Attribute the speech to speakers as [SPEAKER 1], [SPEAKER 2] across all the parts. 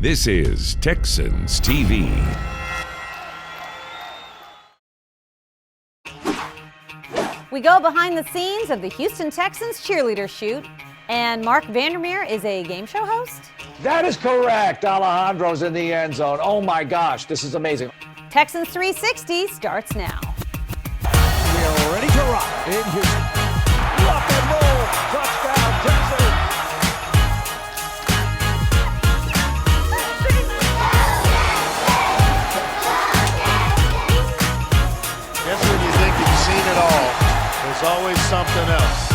[SPEAKER 1] This is Texans TV.
[SPEAKER 2] We go behind the scenes of the Houston Texans cheerleader shoot, and Mark Vandermeer is a game show host.
[SPEAKER 3] That is correct. Alejandro's in the end zone. Oh my gosh, this is amazing.
[SPEAKER 2] Texans 360 starts now.
[SPEAKER 4] We are ready to rock in Houston. Lock and roll. Touchdown, Texans.
[SPEAKER 5] Guess when you think you've seen it all, there's always something else.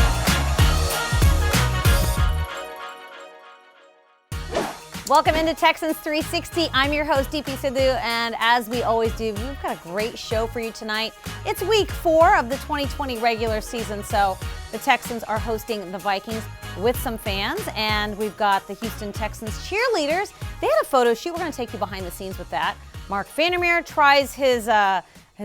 [SPEAKER 2] Welcome into Texans 360. I'm your host, Deepi Sidhu, and as we always do, we've got a great show for you tonight. It's week 4 of the 2020 regular season, so the Texans are hosting the Vikings with some fans, and we've got the Houston Texans cheerleaders. They had a photo shoot. We're going to take you behind the scenes with that. Mark Vandermeer tries his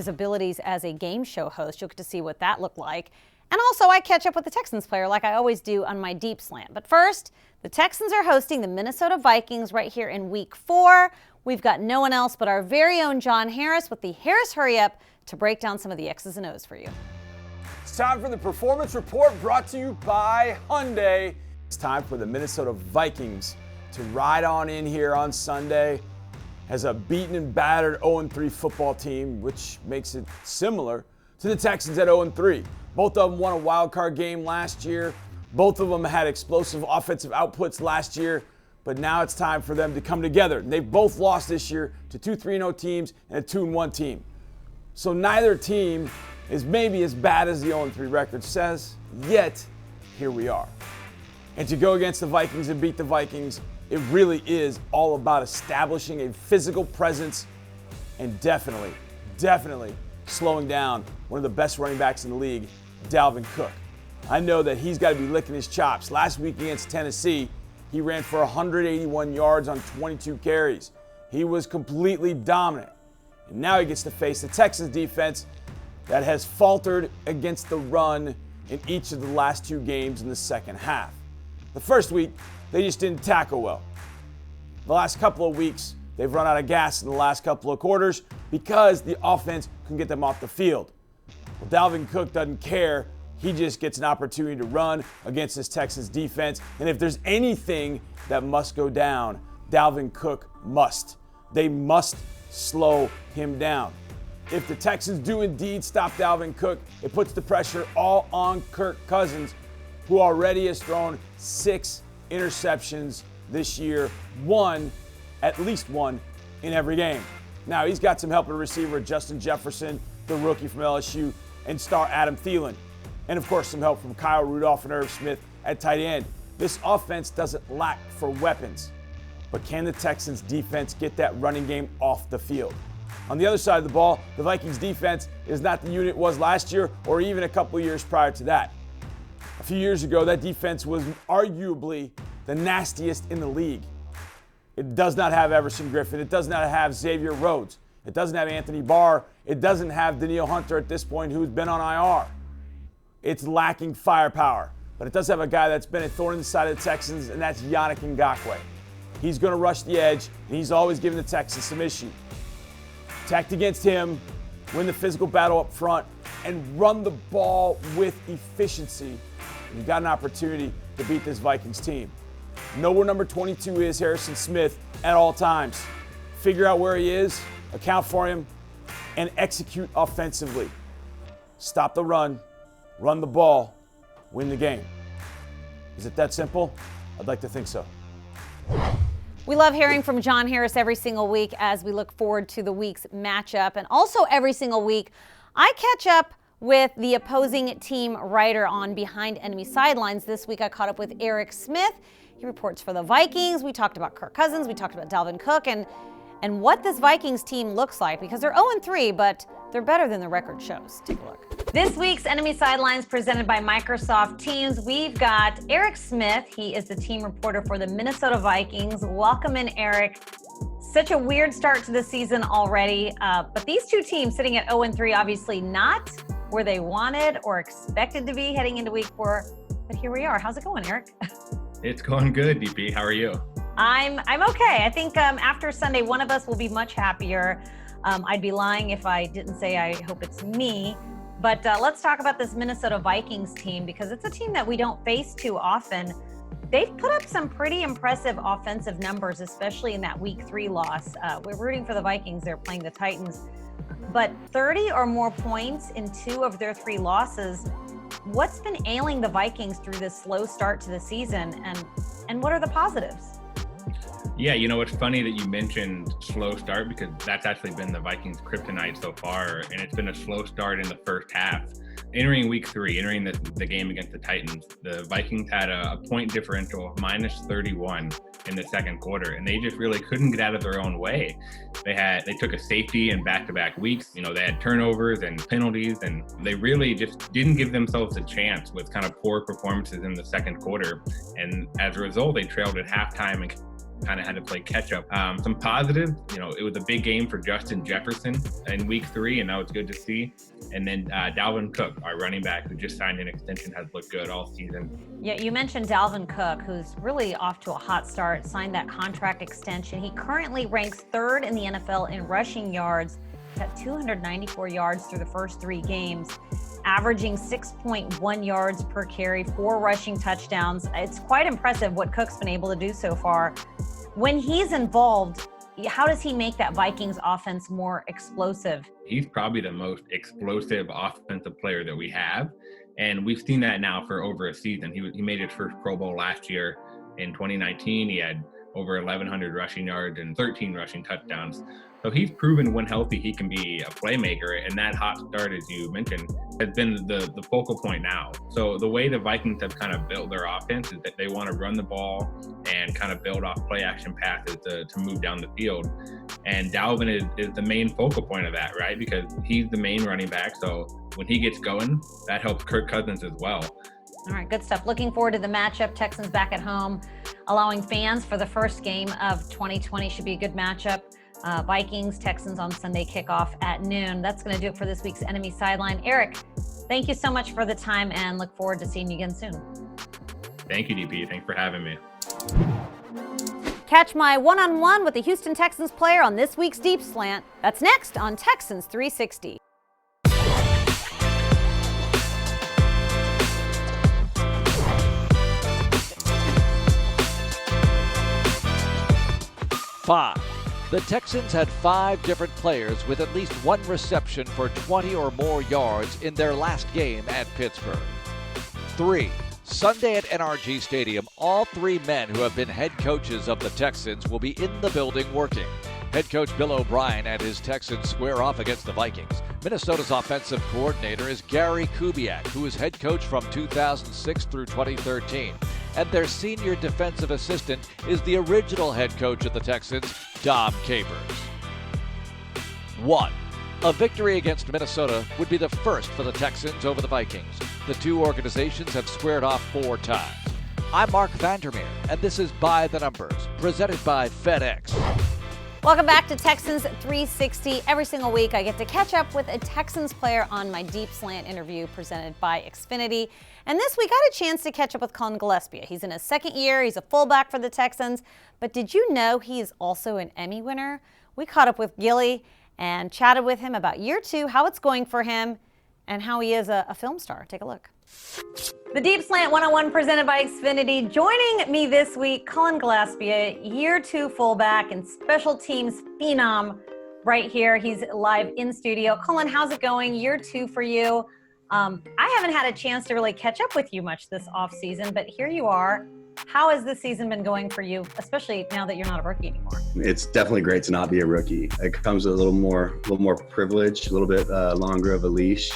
[SPEAKER 2] abilities as a game show host. You'll get to see what that looked like. And also, I catch up with the Texans player like I always do on my deep slant. But first, the Texans are hosting the Minnesota Vikings right here in week 4. We've got no one else but our very own John Harris with the Harris Hurry Up to break down some of the X's and O's for you.
[SPEAKER 6] It's time for the Performance Report brought to you by Hyundai. It's time for the Minnesota Vikings to ride on in here on Sunday as a beaten and battered 0-3 football team, which makes it similar to the Texans at 0-3. Both of them won a wild card game last year. Both of them had explosive offensive outputs last year, but now it's time for them to come together. They've both lost this year to 2 3-0 teams and a 2-1 team. So neither team is maybe as bad as the 0-3 record says, yet here we are. And to go against the Vikings and beat the Vikings, it really is all about establishing a physical presence and definitely slowing down one of the best running backs in the league, Dalvin Cook. I know that he's got to be licking his chops. Last week against Tennessee, he ran for 181 yards on 22 carries. He was completely dominant. And now he gets to face the Texans defense that has faltered against the run in each of the last 2 games in the second half. The first week, they just didn't tackle well. The last couple of weeks, they've run out of gas in the last couple of quarters because the offense can get them off the field. Well, Dalvin Cook doesn't care. He just gets an opportunity to run against this Texans defense. And if there's anything that must go down, Dalvin Cook must. They must slow him down. If the Texans do indeed stop Dalvin Cook, it puts the pressure all on Kirk Cousins, who already has thrown 6 interceptions this year, at least one in every game. Now, he's got some help at receiver, Justin Jefferson, the rookie from LSU, and star Adam Thielen. And of course, some help from Kyle Rudolph and Irv Smith at tight end. This offense doesn't lack for weapons, but can the Texans defense get that running game off the field? On the other side of the ball, the Vikings defense is not the unit it was last year or even a couple of years prior to that. A few years ago, that defense was arguably the nastiest in the league. It does not have Everson Griffin. It does not have Xavier Rhodes. It doesn't have Anthony Barr. It doesn't have Danielle Hunter at this point, who's been on IR. It's lacking firepower, but it does have a guy that's been a thorn in the side of the Texans, and that's Yannick Ngakoue. He's going to rush the edge, and he's always given the Texans some issue. Protect against him, win the physical battle up front, and run the ball with efficiency. You've got an opportunity to beat this Vikings team. Know where number 22 is, Harrison Smith, at all times. Figure out where he is, account for him, and execute offensively. Stop the run the ball, win the game. Is it that simple? I'd like to think so.
[SPEAKER 2] We love hearing from John Harris every single week as we look forward to the week's matchup. And also every single week, I catch up with the opposing team writer on Behind Enemy Sidelines. This week I caught up with Eric Smith. He reports for the Vikings. We talked about Kirk Cousins. We talked about Dalvin Cook and what this Vikings team looks like, because they're 0-3, but they're better than the record shows. Take a look. This week's Enemy Sidelines presented by Microsoft Teams. We've got Eric Smith. He is the team reporter for the Minnesota Vikings. Welcome in, Eric. Such a weird start to the season already, but these two teams sitting at 0-3, obviously not where they wanted or expected to be heading into week 4, but here we are. How's it going, Eric?
[SPEAKER 7] It's going good, DP. How are you?
[SPEAKER 2] I'm okay. I think after Sunday, one of us will be much happier. I'd be lying if I didn't say I hope it's me. But let's talk about this Minnesota Vikings team, because it's a team that we don't face too often. They've put up some pretty impressive offensive numbers, especially in that Week 3 loss. We're rooting for the Vikings. They're playing the Titans. But 30 or more points in 2 of their 3 losses. What's been ailing the Vikings through this slow start to the season, and what are the positives?
[SPEAKER 7] Yeah, it's funny that you mentioned slow start, because that's actually been the Vikings' kryptonite so far, and it's been a slow start in the first half. Entering Week 3, entering the game against the Titans, the Vikings had a point differential, minus 31 in the second quarter, and they just really couldn't get out of their own way. They took a safety in back-to-back weeks. They had turnovers and penalties, and they really just didn't give themselves a chance with kind of poor performances in the second quarter. And as a result, they trailed at halftime and kind of had to play catch up. Some positive, it was a big game for Justin Jefferson in Week 3, and that was good to see. And then Dalvin Cook, our running back, who just signed an extension, has looked good all season.
[SPEAKER 2] Yeah, you mentioned Dalvin Cook, who's really off to a hot start, signed that contract extension. He currently ranks 3rd in the NFL in rushing yards, at 294 yards through the first 3 games, averaging 6.1 yards per carry, 4 rushing touchdowns. It's quite impressive what Cook's been able to do so far. When he's involved, how does he make that Vikings offense more explosive?
[SPEAKER 7] He's probably the most explosive offensive player that we have, and we've seen that now for over a season. He made his first Pro Bowl last year in 2019. He had over 1,100 rushing yards and 13 rushing touchdowns. So he's proven when healthy he can be a playmaker, and that hot start, as you mentioned, has been the focal point now. So the way the Vikings have kind of built their offense is that they want to run the ball and kind of build off play action passes to move down the field. And Dalvin is the main focal point of that, right? Because he's the main running back. So when he gets going, that helps Kirk Cousins as well.
[SPEAKER 2] All right, good stuff. Looking forward to the matchup. Texans back at home, allowing fans for the first game of 2020. Should be a good matchup. Vikings, Texans on Sunday kickoff at noon. That's going to do it for this week's Enemy Sideline. Eric, thank you so much for the time, and look forward to seeing you again soon.
[SPEAKER 7] Thank you, DP. Thanks for having me.
[SPEAKER 2] Catch my one-on-one with the Houston Texans player on this week's Deep Slant. That's next on Texans 360.
[SPEAKER 4] The Texans had 5 different players with at least 1 reception for 20 or more yards in their last game at Pittsburgh. 3. Sunday at NRG Stadium, all 3 men who have been head coaches of the Texans will be in the building working. Head coach Bill O'Brien and his Texans square off against the Vikings. Minnesota's offensive coordinator is Gary Kubiak, who was head coach from 2006 through 2013. And their senior defensive assistant is the original head coach of the Texans, Dom Capers. 1. A victory against Minnesota would be the first for the Texans over the Vikings. The 2 organizations have squared off 4 times. I'm Mark Vandermeer, and this is By the Numbers, presented by FedEx.
[SPEAKER 2] Welcome back to Texans 360. Every single week, I get to catch up with a Texans player on my Deep Slant interview presented by Xfinity. And this week, I had a chance to catch up with Colin Gillespie. He's in his 2nd year. He's a fullback for the Texans. But did you know he is also an Emmy winner? We caught up with Gilly and chatted with him about year 2, how it's going for him, and how he is a film star. Take a look. The Deep Slant 101 presented by Xfinity. Joining me this week, Colin Gillespie, year 2 fullback and special teams phenom right here. He's live in studio. Colin, how's it going? Year 2 for you. I haven't had a chance to really catch up with you much this offseason, but here you are. How has this season been going for you, especially now that you're not a rookie anymore?
[SPEAKER 8] It's definitely great to not be a rookie. It comes with a little more privilege, a little bit longer of a leash.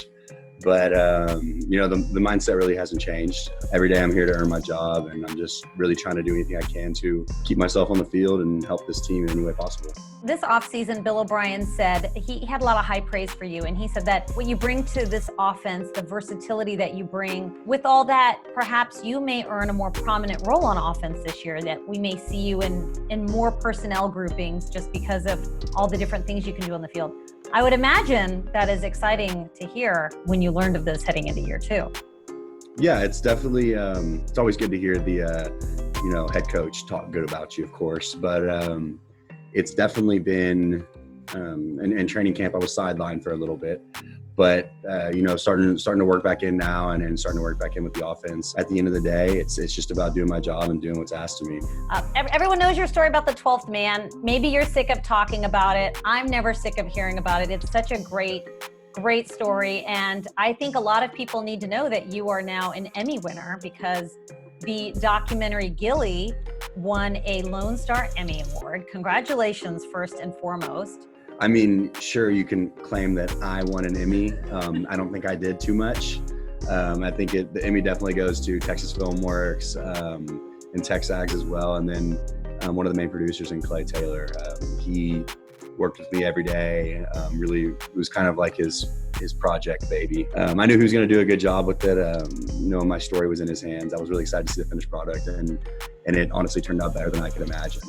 [SPEAKER 8] But, the mindset really hasn't changed. Every day I'm here to earn my job, and I'm just really trying to do anything I can to keep myself on the field and help this team in any way possible.
[SPEAKER 2] This offseason, Bill O'Brien said he had a lot of high praise for you, and he said that what you bring to this offense, the versatility that you bring, with all that, perhaps you may earn a more prominent role on offense this year, that we may see you in more personnel groupings just because of all the different things you can do on the field. I would imagine that is exciting to hear when you learned of this heading into year 2.
[SPEAKER 8] Yeah, it's definitely, it's always good to hear the head coach talk good about you, of course. But it's definitely been, in training camp, I was sidelined for a little bit. But, starting to work back in now and then starting to work back in with the offense. At the end of the day, it's just about doing my job and doing what's asked of me.
[SPEAKER 2] Everyone knows your story about the 12th man. Maybe you're sick of talking about it. I'm never sick of hearing about it. It's such a great story. And I think a lot of people need to know that you are now an Emmy winner because the documentary Gilly won a Lone Star Emmy Award. Congratulations, first and foremost.
[SPEAKER 8] I mean, sure, you can claim that I won an Emmy. I don't think I did too much. I think the Emmy definitely goes to Texas Film Works and TexAgs as well. And then one of the main producers in Clay Taylor. He worked with me every day. Really, it was kind of like his project baby. I knew he was going to do a good job with it. My story was in his hands. I was really excited to see the finished product, and it honestly turned out better than I could imagine.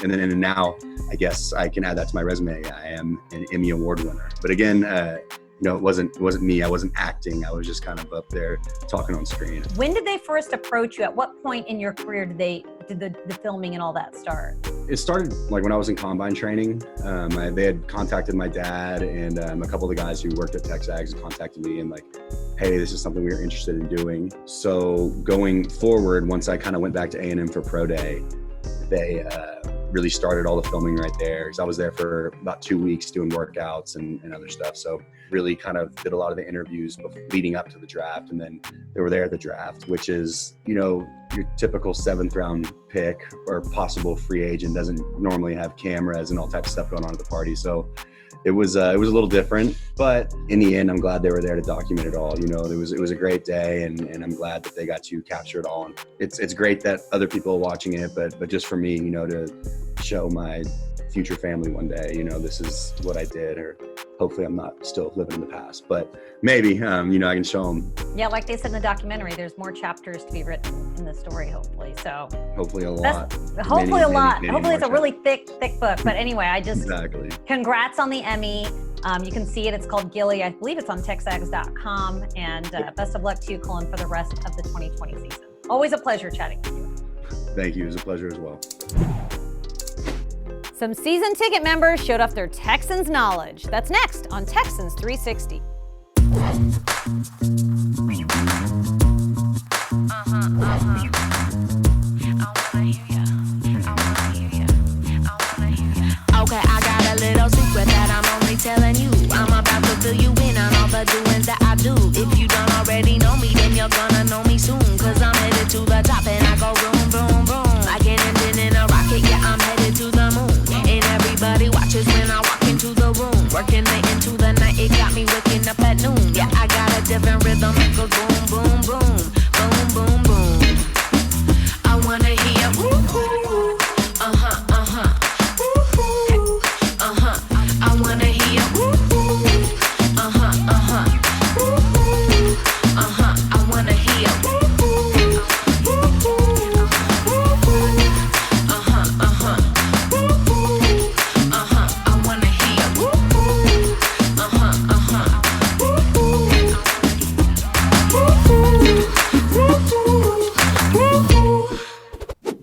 [SPEAKER 8] And now, I guess I can add that to my resume. I am an Emmy Award winner. But again, it wasn't me. I wasn't acting. I was just kind of up there talking on screen.
[SPEAKER 2] When did they first approach you? At what point in your career did the filming and all that start?
[SPEAKER 8] It started like when I was in combine training. They had contacted my dad and a couple of the guys who worked at TexAgs contacted me and like, hey, this is something we were interested in doing. So going forward, once I kind of went back to A&M for Pro Day, they really started all the filming right there. Because I was there for about 2 weeks doing workouts and other stuff. So really kind of did a lot of the interviews leading up to the draft. And then they were there at the draft, which is, your typical 7th round pick or possible free agent doesn't normally have cameras and all types of stuff going on at the party. So it was a little different, but in the end, I'm glad they were there to document it all. It was a great day, and I'm glad that they got to capture it all. And it's great that other people are watching it, but just for me, to show my future family one day, this is what I did, or hopefully I'm not still living in the past, but maybe, I can show them.
[SPEAKER 2] Yeah, like they said in the documentary, there's more chapters to be written in the story, hopefully. So
[SPEAKER 8] hopefully a lot.
[SPEAKER 2] Hopefully a lot.
[SPEAKER 8] Many
[SPEAKER 2] Hopefully it's a really
[SPEAKER 8] chapters.
[SPEAKER 2] thick book. But anyway,
[SPEAKER 8] Exactly.
[SPEAKER 2] Congrats on the Emmy. You can see it. It's called Gilly. I believe it's on TexAgs.com. And best of luck to you, Cullen, for the rest of the 2020 season. Always a pleasure chatting with you. Thank
[SPEAKER 8] you. It was a pleasure as well.
[SPEAKER 2] Some season ticket members showed off their Texans knowledge. That's next on Texans 360.
[SPEAKER 9] Okay, I got a little secret that I'm only telling you. I'm about to fill you in on all the doings that I do. If you don't already know me, then you're gonna know me soon. Cause I'm headed to the top and I go boom, boom, boom. Like an engine in a rocket, yeah, I'm headed to the moon. And everybody watches when I walk into the room. Working late into the night, it got me waking up at noon. Yeah, I got a different rhythm, it goes boom, boom, boom. Boom, boom, boom. I wanna hear woo-hoo. Uh-huh, uh-huh. Woo-hoo. Uh-huh. I wanna hear woo-hoo. Uh-huh, uh-huh. Woo-hoo. Uh-huh. I wanna hear woo-hoo. Woo-hoo. Woo-hoo. Uh-huh, uh-huh. Woo-hoo. Uh-huh. I wanna hear woo-hoo. Uh-huh, uh-huh. Woo-hoo.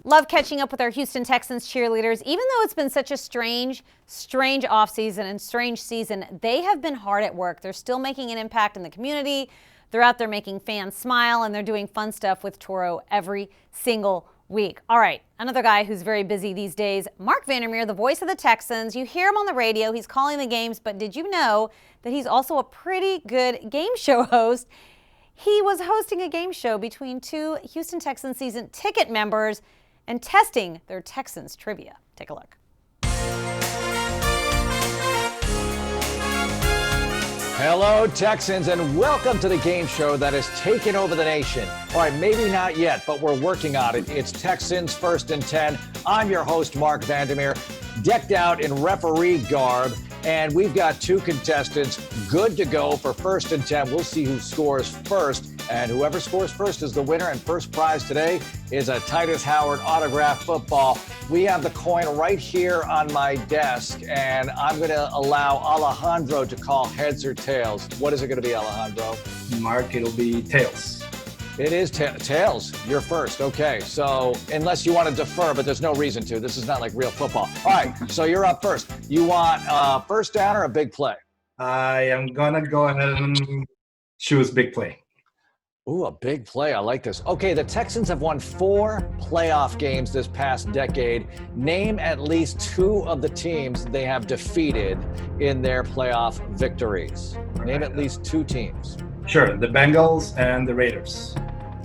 [SPEAKER 2] Love catching up with our Houston Texans cheerleaders. Even though it's been such a strange offseason and strange season, they have been hard at work. They're still making an impact in the community. They're out there making fans smile, and they're doing fun stuff with Toro every single week. All right, another guy who's very busy these days, Mark Vandermeer, the voice of the Texans. You hear him on the radio. He's calling the games, but did you know that he's also a pretty good game show host? He was hosting a game show between two Houston Texans season ticket members and testing their Texans trivia. Take a look.
[SPEAKER 3] Hello, Texans, and welcome to the game show that has taken over the nation. All right, maybe not yet, but we're working on it. It's Texans First and 10. I'm your host, Mark Vandermeer, decked out in referee garb, and we've got two contestants good to go for First and 10. We'll see who scores first, and whoever scores first is the winner, and first prize today is a Titus Howard autographed football. We have the coin right here on my desk, and I'm going to allow Alejandro to call heads or tails. What is it going to be, Alejandro?
[SPEAKER 10] Mark, it'll be tails.
[SPEAKER 3] It is tails. You're first. Okay, so unless you want to defer, but there's no reason to. This is not like real football. All right, so you're up first. You want a first down or a big play?
[SPEAKER 10] I am going to go ahead and choose big play.
[SPEAKER 3] Ooh, a big play. I like this. Okay, the Texans have won 4 playoff games this past decade. Name at least 2 of the teams they have defeated in their playoff victories. Name at least 2 teams.
[SPEAKER 10] Sure, the Bengals and the Raiders.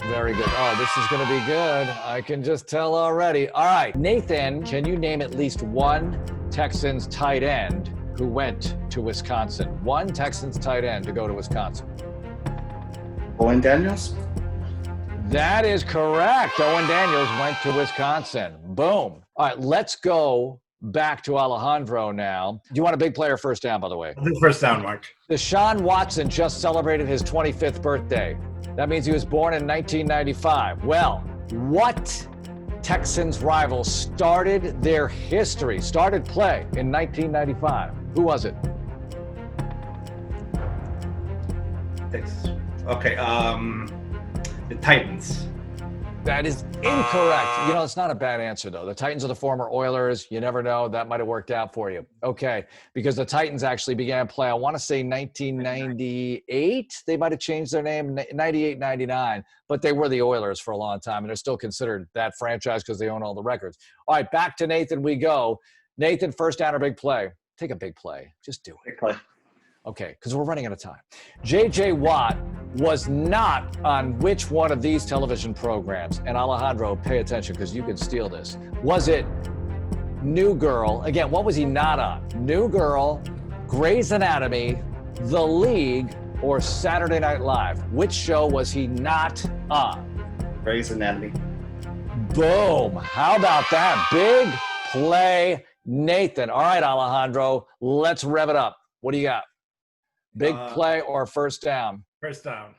[SPEAKER 3] Very good. Oh, this is going to be good. I can just tell already. All right, Nathan, can you name at least 1 Texans tight end who went to Wisconsin? 1 Texans tight end to go to Wisconsin.
[SPEAKER 11] Owen Daniels?
[SPEAKER 3] That is correct. Owen Daniels went to Wisconsin. Boom. All right, let's go back to Alejandro now. Do you want a big player first down, by the way?
[SPEAKER 10] First down, Mark.
[SPEAKER 3] Deshaun Watson just celebrated his 25th birthday. That means he was born in 1995. Well, what Texans rival started their history, started play in 1995? Who was it?
[SPEAKER 10] Okay, the Titans.
[SPEAKER 3] That is incorrect. You know, it's not a bad answer, though. The Titans are the former Oilers. You never know. That might have worked out for you. Okay, because the Titans actually began play, I want to say 1998. They might have changed their name, 98, 99. But they were the Oilers for a long time, and they're still considered that franchise because they own all the records. All right, back to Nathan we go. Nathan, first down or big play? Take a big play. Just do it.
[SPEAKER 11] Big play.
[SPEAKER 3] Okay, because we're running out of time. J.J. Watt was not on which one of these television programs? And Alejandro, pay attention because you can steal this. Was it New Girl? Again, what was he not on? New Girl, Grey's Anatomy, The League, or Saturday Night Live? Which show was he not on?
[SPEAKER 11] Grey's Anatomy.
[SPEAKER 3] Boom. How about that? Big play, Nathan. All right, Alejandro, let's rev it up. What do you got? Big play or first down?
[SPEAKER 10] First down.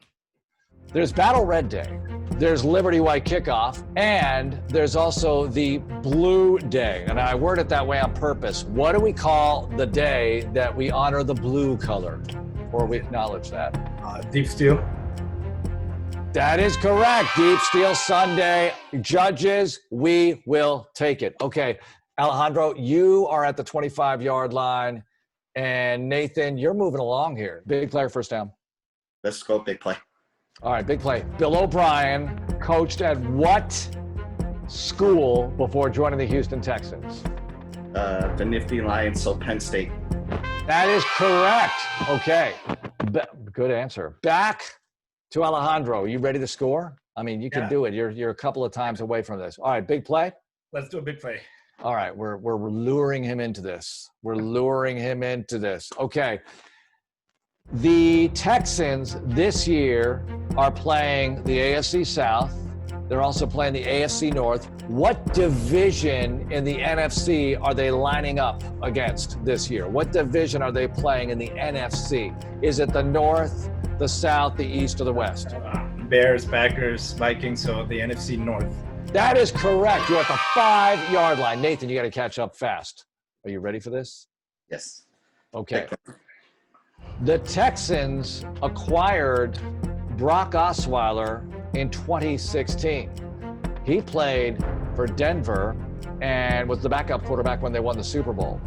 [SPEAKER 3] There's Battle Red Day. There's Liberty White Kickoff. And there's also the Blue Day. And I word it that way on purpose. What do we call the day that we honor the blue color? Or we acknowledge that?
[SPEAKER 10] Deep Steel.
[SPEAKER 3] That is correct. Deep Steel Sunday. Judges, we will take it. Okay, Alejandro, you are at the 25-yard line. And Nathan, you're moving along here. Big player, first down.
[SPEAKER 11] Let's go big play.
[SPEAKER 3] All right, big play. Bill O'Brien coached at what school before joining the Houston Texans?
[SPEAKER 11] The Nifty Lions, so Penn State.
[SPEAKER 3] That is correct. Okay, good answer. Back to Alejandro. You ready to score? I mean, you can do it. You're a couple of times away from this. All right, big play.
[SPEAKER 10] Let's do a big play.
[SPEAKER 3] All right, we're luring him into this. Okay. The Texans this year are playing the AFC South. They're also playing the AFC North. What division in the NFC are they lining up against this year? What division are they playing in the NFC? Is it the North, the South, the East, or the West?
[SPEAKER 10] Bears, Packers, Vikings, so the NFC North.
[SPEAKER 3] That is correct. You're at the 5-yard line. Nathan, you got to catch up fast. Are you ready for this?
[SPEAKER 11] Yes.
[SPEAKER 3] Okay. The Texans acquired Brock Osweiler in 2016. He played for Denver and was the backup quarterback when they won the Super Bowl.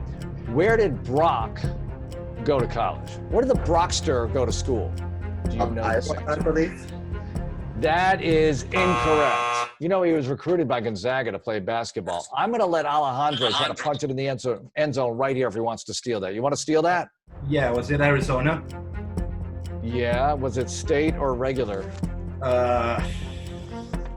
[SPEAKER 3] Where did Brock go to college? Where did the Brockster go to school? Do you know?
[SPEAKER 11] I believe.
[SPEAKER 3] That is incorrect. You know, he was recruited by Gonzaga to play basketball. I'm going to let Alejandro try to punch it in the end zone right here if he wants to steal that. You want to steal that?
[SPEAKER 10] Yeah, was it Arizona?
[SPEAKER 3] Yeah, was it state or regular?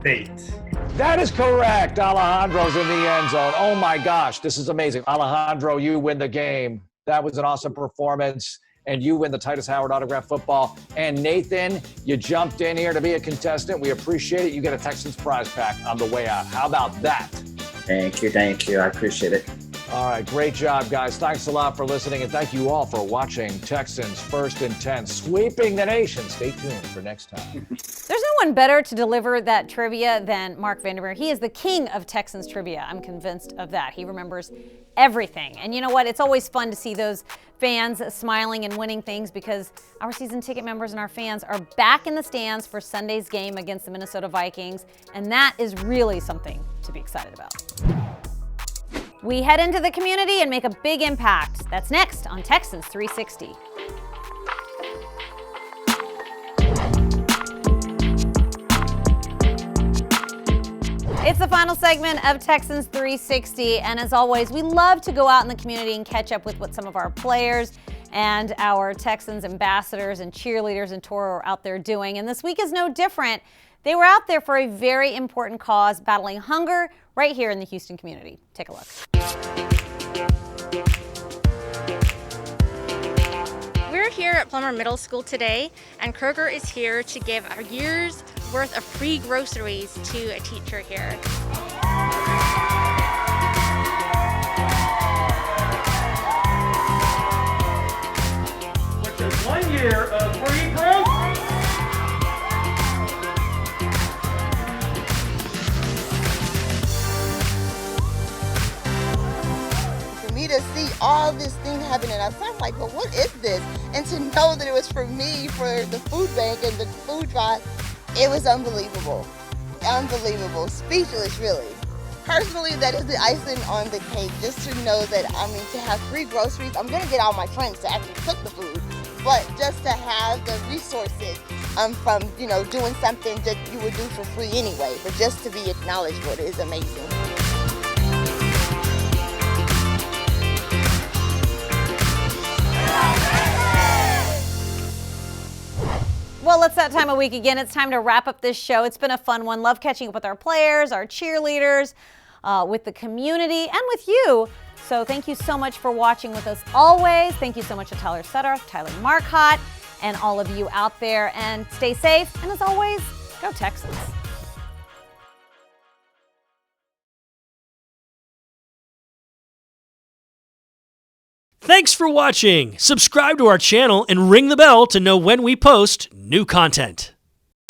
[SPEAKER 10] State.
[SPEAKER 3] That is correct. Alejandro's in the end zone. Oh my gosh, this is amazing. Alejandro, you win the game. That was an awesome performance. And you win the Titus Howard autographed football. And Nathan, you jumped in here to be a contestant. We appreciate it. You get a Texans prize pack on the way out. How about that?
[SPEAKER 11] Thank you. I appreciate it.
[SPEAKER 3] All right, great job, guys. Thanks a lot for listening, and thank you all for watching Texans First and 10, sweeping the nation. Stay tuned for next time.
[SPEAKER 2] There's no one better to deliver that trivia than Mark Vandermeer. He is the king of Texans trivia. I'm convinced of that. He remembers everything. And you know what? It's always fun to see those fans smiling and winning things because our season ticket members and our fans are back in the stands for Sunday's game against the Minnesota Vikings, and that is really something to be excited about. We head into the community and make a big impact. That's next on Texans 360. It's the final segment of Texans 360, and as always, we love to go out in the community and catch up with what some of our players and our Texans ambassadors and cheerleaders and Toro are out there doing. And this week is no different. They were out there for a very important cause, battling hunger right here in the Houston community. Take a look.
[SPEAKER 12] We're here at Plummer Middle School today, and Kroger is here to give a year's worth of free groceries to a teacher here.
[SPEAKER 13] Which is 1 year of free groceries.
[SPEAKER 14] To see all this thing happening outside, I'm like, well, what is this? And to know that it was for me, for the food bank and the food drive, it was unbelievable. Unbelievable. Speechless, really. Personally, that is the icing on the cake, just to know that, to have free groceries. I'm going to get all my friends to actually cook the food, but just to have the resources from, doing something that you would do for free anyway, but just to be acknowledged for it is amazing.
[SPEAKER 2] Well, it's that time of week again. It's time to wrap up this show. It's been a fun one. Love catching up with our players, our cheerleaders, with the community, and with you. So thank you so much for watching with us always. Thank you so much to Tyler Sutter, Tyler Marcotte, and all of you out there. And stay safe. And as always, go Texans.
[SPEAKER 15] Thanks for watching. Subscribe to our channel and ring the bell to know when we post new content.